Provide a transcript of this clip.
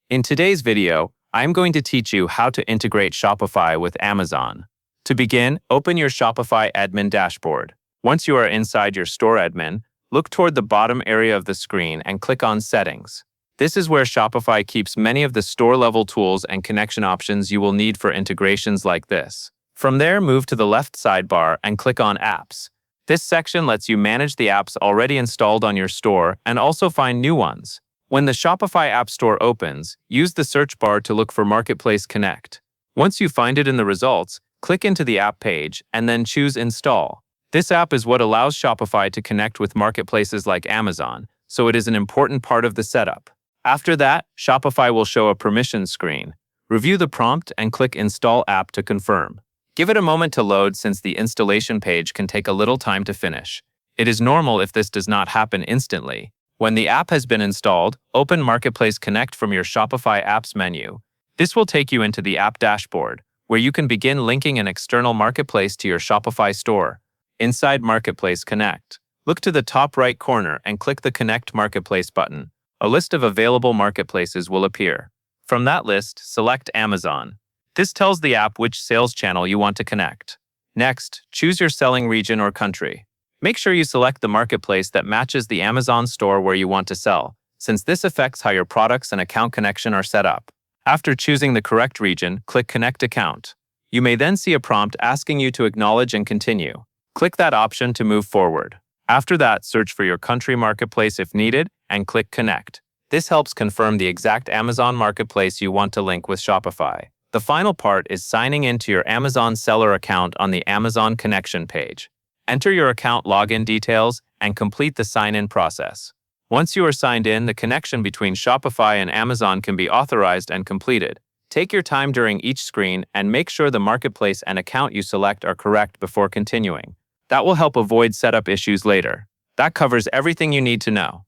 In today's video, I'm going to teach you how to integrate Shopify with Amazon. To begin, open your Shopify admin dashboard. Once you are inside your store admin, look toward the bottom area of the screen and click on Settings. This is where Shopify keeps many of the store-level tools and connection options you will need for integrations like this. From there, move to the left sidebar and click on Apps. This section lets you manage the apps already installed on your store and also find new ones. When the Shopify App Store opens, use the search bar to look for Marketplace Connect. Once you find it in the results, click into the app page and then choose Install. This app is what allows Shopify to connect with marketplaces like Amazon, so it is an important part of the setup. After that, Shopify will show a permissions screen. Review the prompt and click Install App to confirm. Give it a moment to load since the installation page can take a little time to finish. It is normal if this does not happen instantly. When the app has been installed, open Marketplace Connect from your Shopify Apps menu. This will take you into the app dashboard, where you can begin linking an external marketplace to your Shopify store. Inside Marketplace Connect, look to the top right corner and click the Connect Marketplace button. A list of available marketplaces will appear. From that list, select Amazon. This tells the app which sales channel you want to connect. Next, choose your selling region or country. Make sure you select the marketplace that matches the Amazon store where you want to sell, since this affects how your products and account connection are set up. After choosing the correct region, click Connect Account. You may then see a prompt asking you to acknowledge and continue. Click that option to move forward. After that, search for your country marketplace if needed and click Connect. This helps confirm the exact Amazon marketplace you want to link with Shopify. The final part is signing into your Amazon seller account on the Amazon connection page. Enter your account login details and complete the sign-in process. Once you are signed in, the connection between Shopify and Amazon can be authorized and completed. Take your time during each screen and make sure the marketplace and account you select are correct before continuing. That will help avoid setup issues later. That covers everything you need to know.